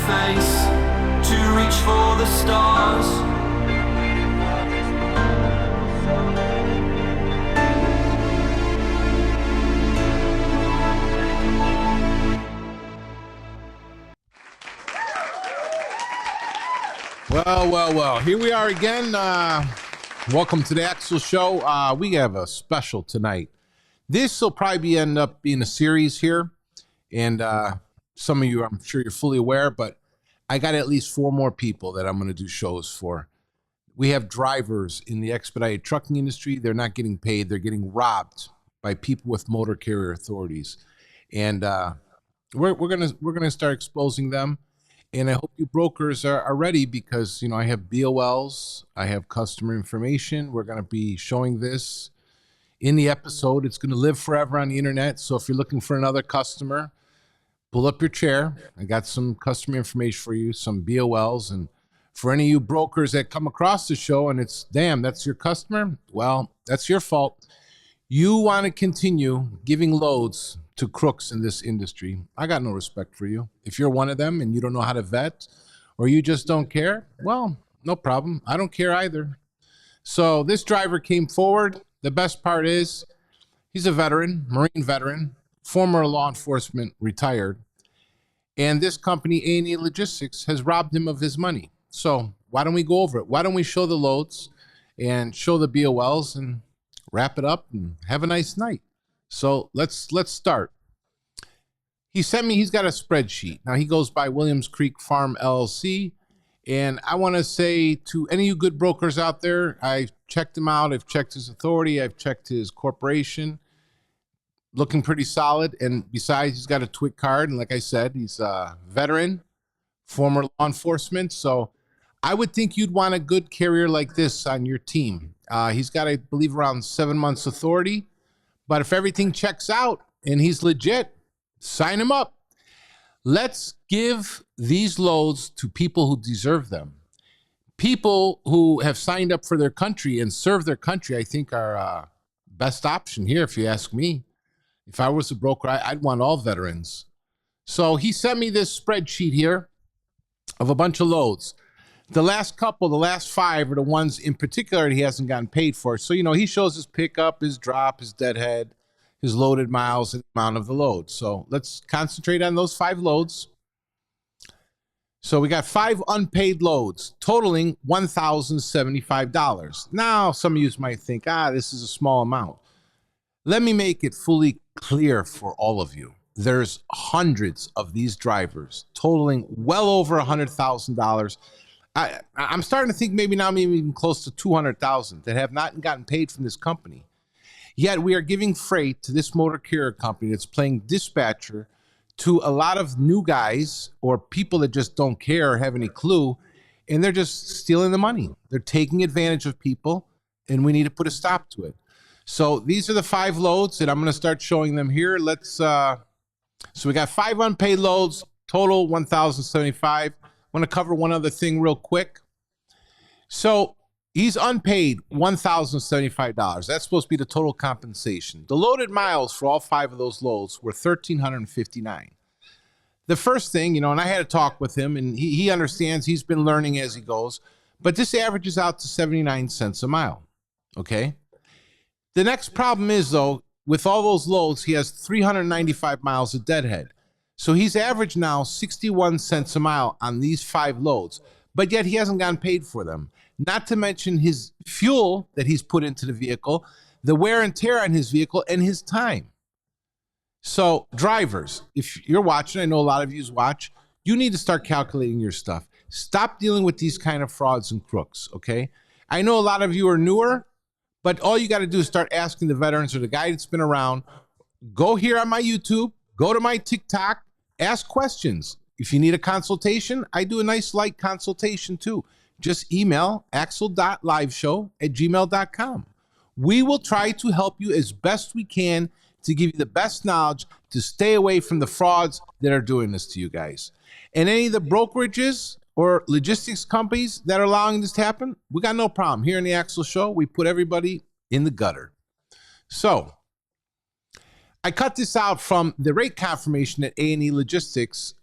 face to reach for the stars. Well, here we are again. Welcome to the Axel Show. We have a special tonight. This will probably end up being a series here. And some of you, I'm sure you're fully aware, but I got at least 4 more people that I'm going to do shows for. We have drivers in the expedited trucking industry. They're not getting paid. They're getting robbed by people with motor carrier authorities. And we're gonna start exposing them. And I hope you brokers are ready because, you know, I have BOLs, I have customer information. We're going to be showing this in the episode. It's going to live forever on the internet. So if you're looking for another customer, pull up your chair. I got some customer information for you, some BOLs. And for any of you brokers that come across the show and it's, damn, that's your customer, well, that's your fault. You want to continue giving loads to crooks in this industry. I got no respect for you. If you're one of them and you don't know how to vet or you just don't care, well, no problem. I don't care either. So this driver came forward. The best part is he's a veteran, Marine veteran, former law enforcement, retired. And this company, A&E Logistics, has robbed him of his money. So why don't we go over it? Why don't we show the loads and show the BOLs and wrap it up and have a nice night? So let's start. He sent me, he's got a spreadsheet. Now he goes by Williams Creek Farm LLC. And I want to say to any of you good brokers out there, I've checked him out. I've checked his authority. I've checked his corporation. Looking pretty solid. And besides, he's got a TWIC card. And like I said, he's a veteran, former law enforcement. So I would think you'd want a good carrier like this on your team. He's got, I believe, around 7 months authority. But if everything checks out and he's legit, sign him up. Let's give these loads to people who deserve them. People who have signed up for their country and serve their country, I think are best option here, if you ask me. If I was a broker, I'd want all veterans. So he sent me this spreadsheet here of a bunch of loads. The last 5 are the ones in particular he hasn't gotten paid for. So, you know, he shows his pickup, his drop, his deadhead, his loaded miles, and the amount of the load. So let's concentrate on those 5 loads. So we got 5 unpaid loads totaling $1,075. Now, some of you might think, this is a small amount. Let me make it fully clear for all of you. There's hundreds of these drivers totaling well over $100,000. I'm starting to think maybe even close to 200,000 that have not gotten paid from this company. Yet we are giving freight to this motor carrier company that's playing dispatcher to a lot of new guys or people that just don't care or have any clue, and they're just stealing the money. They're taking advantage of people, and we need to put a stop to it. So these are the 5 loads, and I'm going to start showing them here. So we got 5 unpaid loads, total $1,075. I want to cover one other thing real quick. So he's unpaid $1,075. That's supposed to be the total compensation. The loaded miles for all 5 of those loads were 1,359. The first thing, you know, and I had a talk with him, and he understands, he's been learning as he goes, but this averages out to 79 cents a mile, okay? The next problem is, though, with all those loads, he has 395 miles of deadhead. So he's averaged now 61 cents a mile on these 5 loads, but yet he hasn't gotten paid for them. Not to mention his fuel that he's put into the vehicle, the wear and tear on his vehicle, and his time. So drivers, if you're watching, I know a lot of you watch, you need to start calculating your stuff. Stop dealing with these kind of frauds and crooks, okay? I know a lot of you are newer, but all you got to do is start asking the veterans or the guy that's been around. Go here on my YouTube, go to my TikTok, ask questions. If you need a consultation, I do a nice light consultation too. Just email axel.liveshow@gmail.com. We will try to help you as best we can to give you the best knowledge to stay away from the frauds that are doing this to you guys. And any of the brokerages or logistics companies that are allowing this to happen, we got no problem. Here in the Axel Show, we put everybody in the gutter. So I cut this out from the rate confirmation that A&E Logistics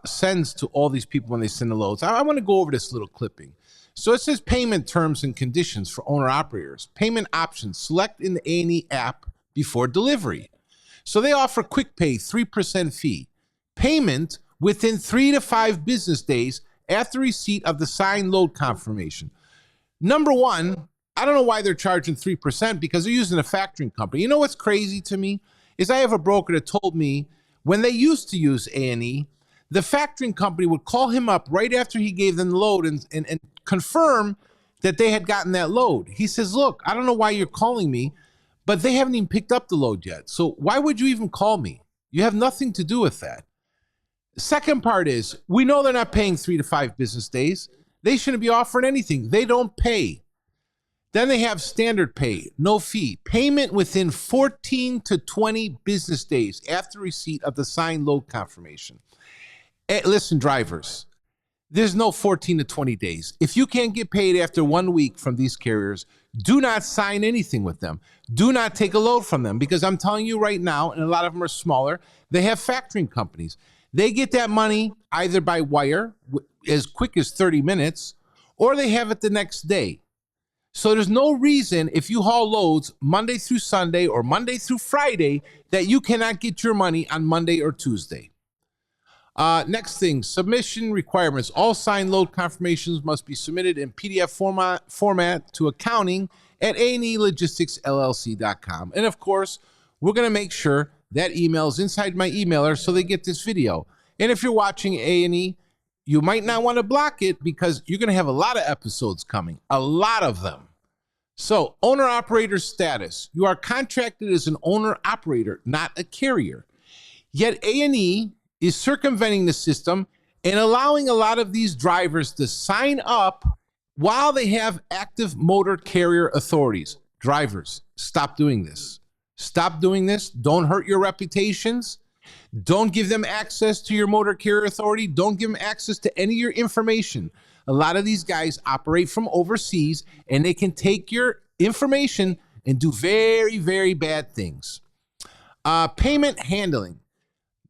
sends to all these people when they send the loads. I want to go over this little clipping. So it says payment terms and conditions for owner-operators. Payment options. Select in the A&E app before delivery. So they offer quick pay, 3% fee. Payment within 3 to 5 business days after receipt of the signed load confirmation. Number one, I don't know why they're charging 3% because they're using a factoring company. You know what's crazy to me is I have a broker that told me when they used to use A&E, the factoring company would call him up right after he gave them the load and confirm that they had gotten that load. He says, look, I don't know why you're calling me, but they haven't even picked up the load yet. So why would you even call me? You have nothing to do with that. The second part is we know they're not paying 3 to 5 business days. They shouldn't be offering anything. They don't pay. Then they have standard pay, no fee. Payment within 14 to 20 business days after receipt of the signed load confirmation. Listen, drivers, there's no 14 to 20 days. If you can't get paid after 1 week from these carriers, do not sign anything with them. Do not take a load from them because I'm telling you right now, and a lot of them are smaller, they have factoring companies. They get that money either by wire as quick as 30 minutes, or they have it the next day. So there's no reason if you haul loads Monday through Sunday or Monday through Friday that you cannot get your money on Monday or Tuesday. Next thing, submission requirements. All signed load confirmations must be submitted in PDF format to accounting at anelogisticsllc.com. And of course, we're going to make sure that email is inside my emailer so they get this video. And if you're watching A&E, you might not want to block it because you're going to have a lot of episodes coming, a lot of them. So, owner-operator status. You are contracted as an owner-operator, not a carrier. Yet A&E is circumventing the system and allowing a lot of these drivers to sign up while they have active motor carrier authorities. Drivers, stop doing this. Stop doing this. Don't hurt your reputations. Don't give them access to your motor carrier authority. Don't give them access to any of your information. A lot of these guys operate from overseas and they can take your information and do very, very bad things. Payment handling.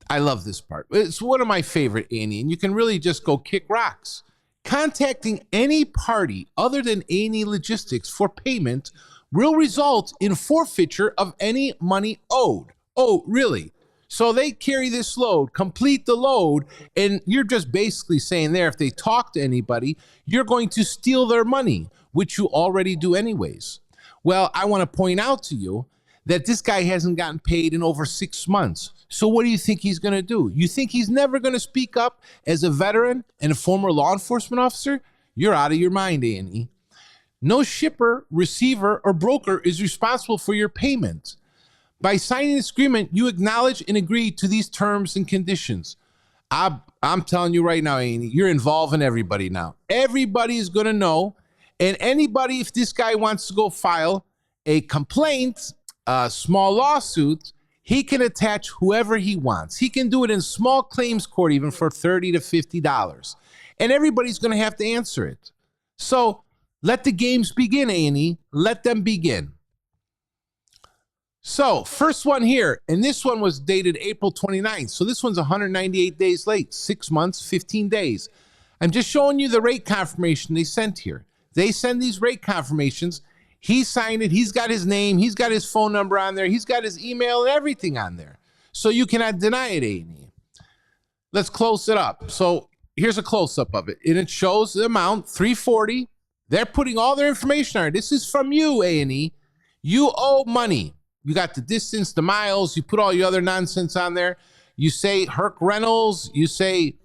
I love this part. It's one of my favorite, A&E, and you can really just go kick rocks. Contacting any party other than A&E Logistics for payment will result in forfeiture of any money owed. Oh, really? So they carry this load, complete the load, and you're just basically saying there, if they talk to anybody, you're going to steal their money, which you already do anyways. Well, I want to point out to you that this guy hasn't gotten paid in over 6 months. So what do you think he's going to do? You think he's never going to speak up as a veteran and a former law enforcement officer? You're out of your mind, A&E. No shipper, receiver, or broker is responsible for your payment. By signing this agreement, you acknowledge and agree to these terms and conditions. I'm telling you right now, A&E, you're involving everybody now. Everybody is going to know. And anybody, if this guy wants to go file a complaint, a small lawsuit, he can attach whoever he wants. He can do it in small claims court even for $30 to $50. And everybody's going to have to answer it. So let the games begin, A&E. Let them begin. So first one here, and this one was dated April 29th. So this one's 198 days late, 6 months, 15 days. I'm just showing you the rate confirmation they sent here. They send these rate confirmations. He signed it. He's got his name. He's got his phone number on there. He's got his email and everything on there. So you cannot deny it, A&E. Let's close it up. So here's a close-up of it. And it shows the amount, $340. They're putting all their information on it. This is from you, A&E. You owe money. You got the distance, the miles. You put all your other nonsense on there. You say Herc Rentals. You say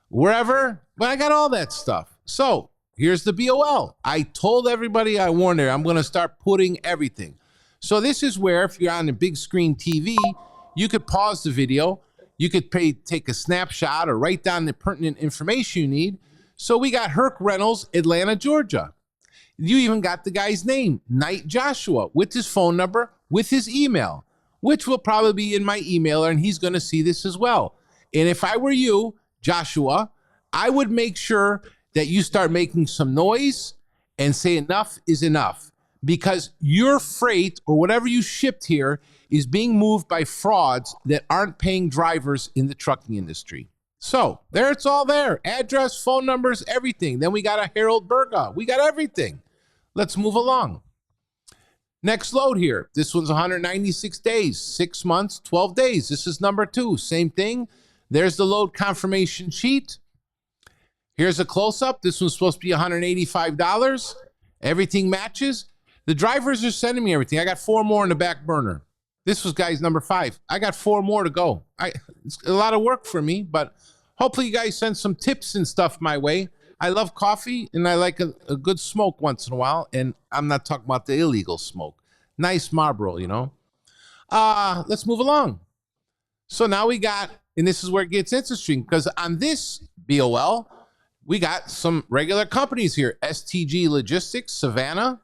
wherever. But I got all that stuff. So here's the BOL. I told everybody, I warned her, I'm going to start putting everything. So this is where, if you're on a big screen TV, you could pause the video. You could take a snapshot or write down the pertinent information you need. So we got Herc Rentals, Atlanta, Georgia. You even got the guy's name, Knight Joshua, with his phone number, with his email, which will probably be in my emailer, and he's going to see this as well. And if I were you, Joshua, I would make sure that you start making some noise and say enough is enough. because your freight or whatever you shipped here is being moved by frauds that aren't paying drivers in the trucking industry. So there, it's all there. Address, phone numbers, everything. Then we got a Harold Berga. We got everything. Let's move along. Next load here. This one's 196 days, 6 months, 12 days. This is number 2. Same thing. There's the load confirmation sheet. Here's a close-up. This one's supposed to be $185. Everything matches. The drivers are sending me everything. I got 4 more in the back burner. This was guy's number 5. I got 4 more to go. It's a lot of work for me, but hopefully you guys send some tips and stuff my way. I love coffee, and I like a good smoke once in a while, and I'm not talking about the illegal smoke. Nice Marlboro, you know. Let's move along. So now we got, and this is where it gets interesting, because on this BOL, we got some regular companies here. STG Logistics, Savannah.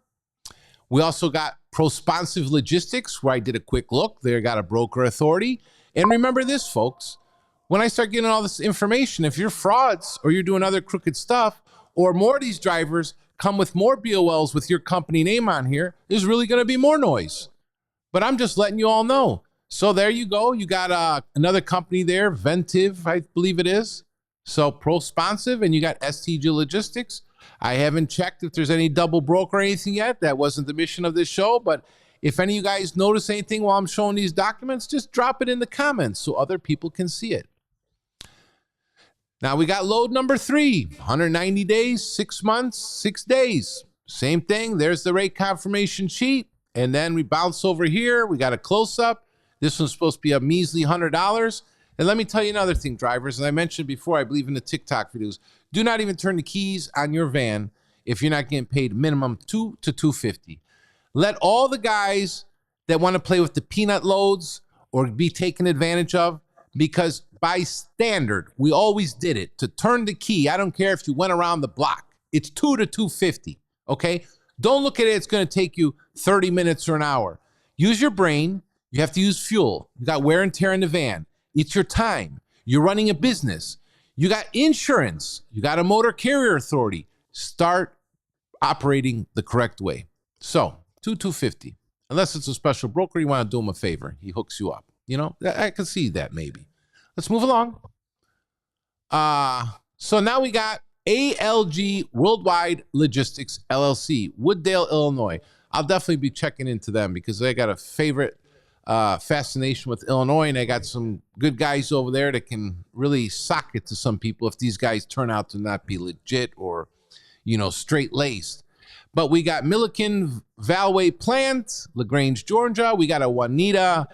We also got Prosponsive Logistics, where I did a quick look. They got a broker authority. And remember this, folks. When I start getting all this information, if you're frauds or you're doing other crooked stuff, or more of these drivers come with more BOLs with your company name on here, there's really going to be more noise. But I'm just letting you all know. So there you go. You got another company there, Ventiv, I believe it is. So Prosponsive, and you got STG Logistics. I haven't checked if there's any double broker or anything yet. That wasn't the mission of this show. But if any of you guys notice anything while I'm showing these documents, just drop it in the comments so other people can see it. Now we got load number 3, 190 days, 6 months, 6 days. Same thing. There's the rate confirmation sheet. And then we bounce over here. We got a close-up. This one's supposed to be a measly $100. And let me tell you another thing, drivers. And I mentioned before, I believe in the TikTok videos. Do not even turn the keys on your van if you're not getting paid minimum $2 to $250. Let all the guys that want to play with the peanut loads or be taken advantage of, because by standard, we always did it. To turn the key, I don't care if you went around the block. It's $2 to $250, okay? Don't look at it. It's going to take you 30 minutes or an hour. Use your brain. You have to use fuel. You got wear and tear in the van. It's your time. You're running a business. You got insurance. You got a motor carrier authority. Start operating the correct way. So, $250. Unless it's a special broker, you want to do him a favor. He hooks you up. You know, I can see that maybe. Let's move along. So now we got ALG Worldwide Logistics, LLC, Wooddale, Illinois. I'll definitely be checking into them because they got a favorite fascination with Illinois, and they got some good guys over there that can really sock it to some people if these guys turn out to not be legit or, you know, straight-laced. But we got MillikenValway plant, LaGrange, Georgia. We got a Juanita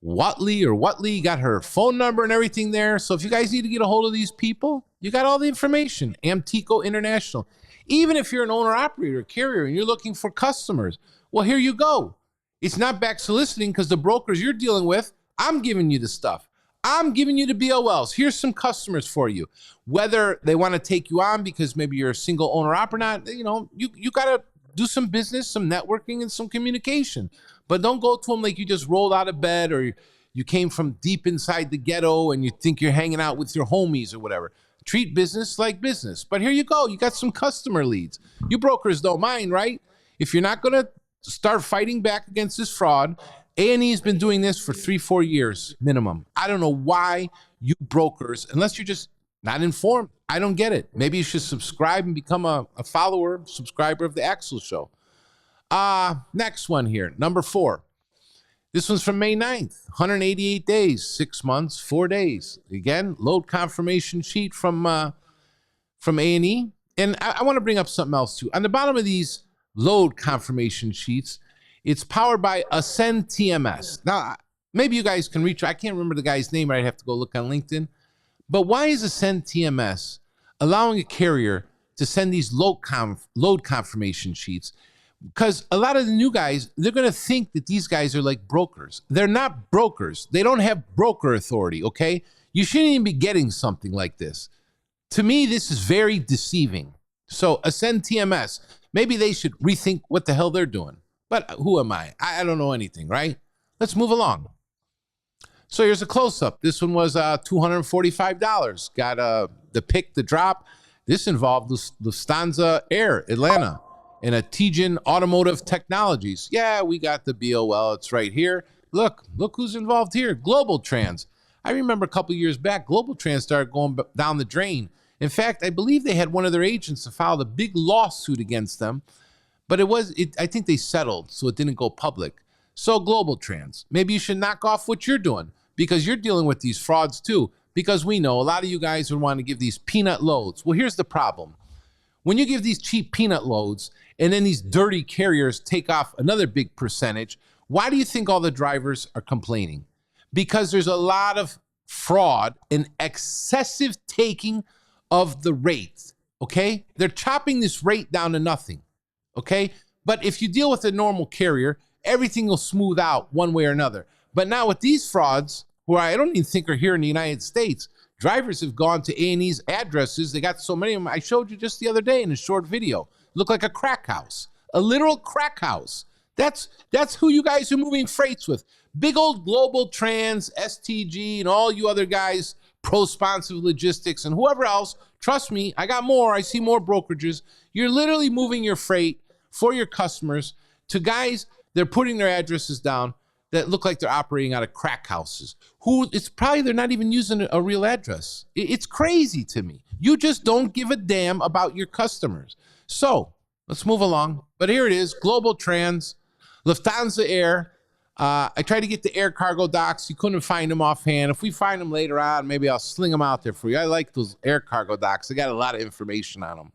Watley, got her phone number and everything there. So if you guys need to get a hold of these people, you got all the information. Amtico International. Even if you're an owner-operator, carrier, and you're looking for customers, well, here you go. It's not back soliciting because the brokers you're dealing with, I'm giving you the stuff. I'm giving you the BOLs. Here's some customers for you. Whether they want to take you on because maybe you're a single owner op or not, you know, you got to do some business, some networking, and some communication. But don't go to them like you just rolled out of bed or you came from deep inside the ghetto and you think you're hanging out with your homies or whatever. Treat business like business. But here you go. You got some customer leads. You brokers don't mind, right? If you're not going to start fighting back against this fraud, A&E has been doing this for 3-4 years minimum. I don't know why you brokers, unless you're just not informed, I don't get it. Maybe you should subscribe and become a follower, subscriber of the Axel Show. Next one here, number 4. This one's from May 9th, 188 days, 6 months, 4 days. Again, load confirmation sheet from A&E. And I want to bring up something else too. On the bottom of these load confirmation sheets, it's powered by Ascend TMS. Now, maybe you guys can reach, I can't remember the guy's name, I'd have to go look on LinkedIn. But why is Ascend TMS allowing a carrier to send these load confirmation sheets? Because a lot of the new guys, they're going to think that these guys are like brokers. They're not brokers. They don't have broker authority, okay? You shouldn't even be getting something like this. To me, this is very deceiving. So Ascend TMS, maybe they should rethink what the hell they're doing. But who am I? I don't know anything, right? Let's move along. So here's a close-up. This one was $245. Got the pick, the drop. This involved Lufthansa Air, Atlanta. and a Teijin Automotive Technologies. Yeah, we got the BOL. It's right here. Look who's involved here. GlobalTranz. I remember a couple years back, GlobalTranz started going down the drain. In fact, I believe they had one of their agents to file a big lawsuit against them, but I think they settled, so it didn't go public. So GlobalTranz, maybe you should knock off what you're doing, because you're dealing with these frauds too, because we know a lot of you guys would want to give these peanut loads. Well, here's the problem. When you give these cheap peanut loads and then these dirty carriers take off another big percentage, why do you think all the drivers are complaining? Because there's a lot of fraud and excessive taking of the rates, okay? They're chopping this rate down to nothing, okay? But if you deal with a normal carrier, everything will smooth out one way or another. But now with these frauds, who I don't even think are here in the United States, drivers have gone to A&E's addresses. They got so many of them. I showed you just the other day in a short video. Look like a crack house, a literal crack house. That's who you guys are moving freights with. Big old GlobalTranz, STG, and all you other guys, Prosponsive Logistics, and whoever else. Trust me, I got more. I see more brokerages. You're literally moving your freight for your customers to guys, they're putting their addresses down that look like they're operating out of crack houses. It's probably they're not even using a real address. It's crazy to me. You just don't give a damn about your customers. So let's move along. But here it is, GlobalTranz, Lufthansa Air. I tried to get the air cargo docs. You couldn't find them offhand. If we find them later on, maybe I'll sling them out there for you. I like those air cargo docs. They got a lot of information on them.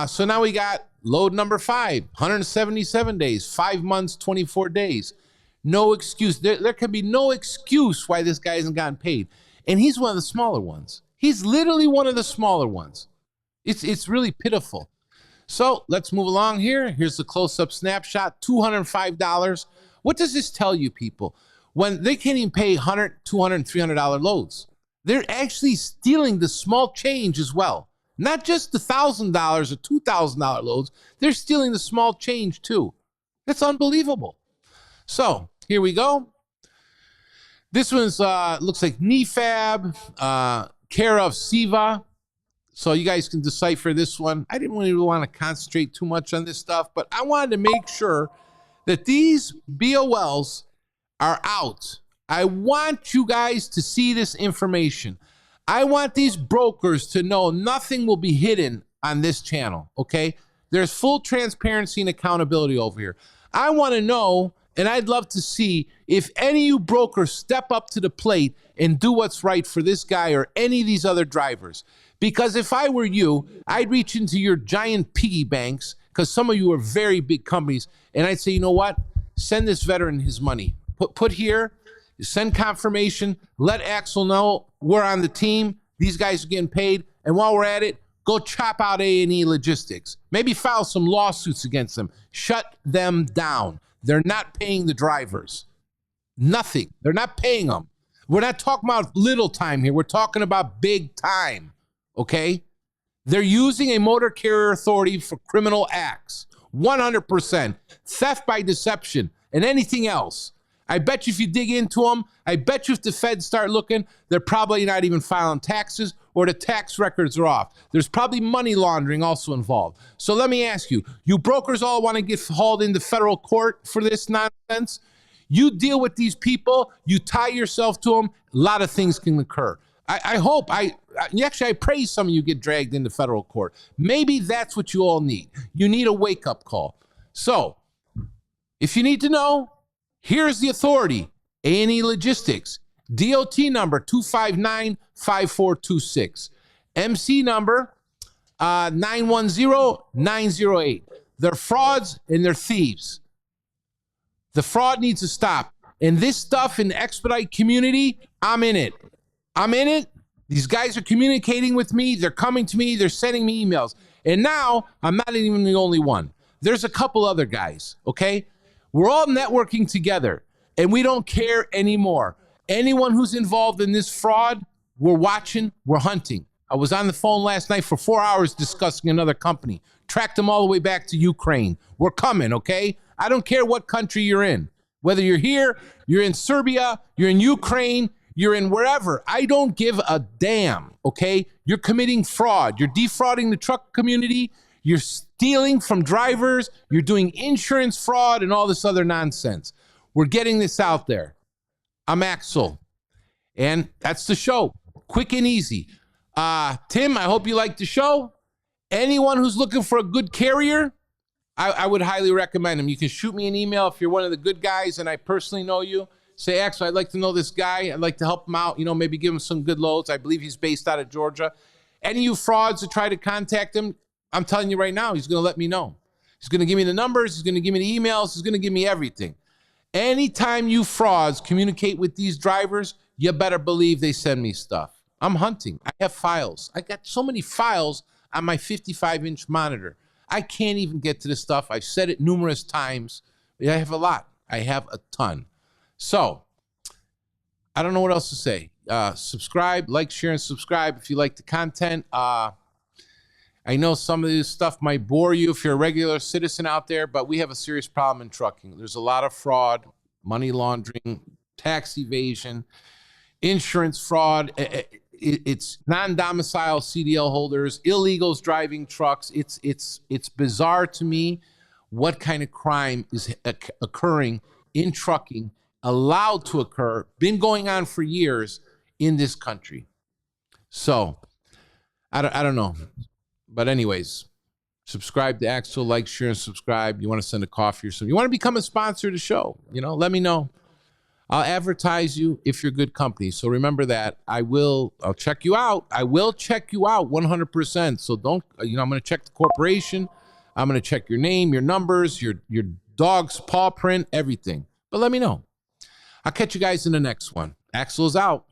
So now we got load number 5, 177 days, 5 months, 24 days. No excuse. There can be no excuse why this guy hasn't gotten paid. And he's one of the smaller ones. He's literally one of the smaller ones. It's really pitiful. So let's move along here. Here's the close-up snapshot, $205. What does this tell you, people? When they can't even pay $100, $200, $300 loads, they're actually stealing the small change as well. Not just the $1,000 or $2,000 loads, they're stealing the small change too. That's unbelievable. So here we go. This one's looks like NEFAB, care of Ceva. So you guys can decipher this one. I didn't really want to concentrate too much on this stuff, but I wanted to make sure that these BOLs are out. I want you guys to see this information. I want these brokers to know nothing will be hidden on this channel, okay? There's full transparency and accountability over here. I want to know, and I'd love to see if any of you brokers step up to the plate and do what's right for this guy or any of these other drivers. Because if I were you, I'd reach into your giant piggy banks, because some of you are very big companies, and I'd say, you know what? Send this veteran his money. Put here, send confirmation, let Axel know we're on the team, these guys are getting paid, and while we're at it, go chop out A&E Logistics. Maybe file some lawsuits against them. Shut them down. They're not paying the drivers. Nothing. They're not paying them. We're not talking about little time here. We're talking about big time, okay? They're using a motor carrier authority for criminal acts. 100%. Theft by deception and anything else. I bet you if you dig into them, I bet you if the feds start looking, they're probably not even filing taxes or the tax records are off. There's probably money laundering also involved. So let me ask you, you brokers all want to get hauled into federal court for this nonsense? You deal with these people, you tie yourself to them, a lot of things can occur. I pray some of you get dragged into federal court. Maybe that's what you all need. You need a wake-up call. So, if you need to know, here's the authority, A&E Logistics, DOT number 2595426, MC number 910908. They're frauds and they're thieves. The fraud needs to stop. And this stuff in the expedite community, I'm in it. I'm in it. These guys are communicating with me. They're coming to me. They're sending me emails. And now I'm not even the only one. There's a couple other guys, okay? We're all networking together and we don't care anymore. Anyone who's involved in this fraud, we're watching, we're hunting. I was on the phone last night for 4 hours discussing another company. Tracked them all the way back to Ukraine. We're coming, okay? I don't care what country you're in. Whether you're here, you're in Serbia, you're in Ukraine, you're in wherever. I don't give a damn, okay? You're committing fraud. You're defrauding the truck community. You're stealing from drivers. You're doing insurance fraud and all this other nonsense. We're getting this out there. I'm Axel. And that's the show. Quick and easy. Tim, I hope you liked the show. Anyone who's looking for a good carrier, I would highly recommend him. You can shoot me an email if you're one of the good guys and I personally know you. Say, Axel, I'd like to know this guy. I'd like to help him out. Maybe give him some good loads. I believe he's based out of Georgia. Any of you frauds that try to contact him, I'm telling you right now, he's going to let me know. He's going to give me the numbers. He's going to give me the emails. He's going to give me everything. Anytime you frauds communicate with these drivers, you better believe they send me stuff. I'm hunting. I have files. I got so many files on my 55-inch monitor. I can't even get to this stuff. I've said it numerous times. I have a lot. I have a ton. So I don't know what else to say. Subscribe, like, share, and subscribe if you like the content. I know some of this stuff might bore you if you're a regular citizen out there, but we have a serious problem in trucking. There's a lot of fraud, money laundering, tax evasion, insurance fraud. It's non-domicile CDL holders, illegals driving trucks. It's bizarre to me what kind of crime is occurring in trucking, allowed to occur, been going on for years in this country. So I don't know. But anyways, subscribe to Axel, like, share, and subscribe. You want to send a coffee or something. You want to become a sponsor of the show, let me know. I'll advertise you if you're good company. So remember that. I'll check you out. I will check you out 100%. So don't, I'm going to check the corporation. I'm going to check your name, your numbers, your dog's paw print, everything. But let me know. I'll catch you guys in the next one. Axel's out.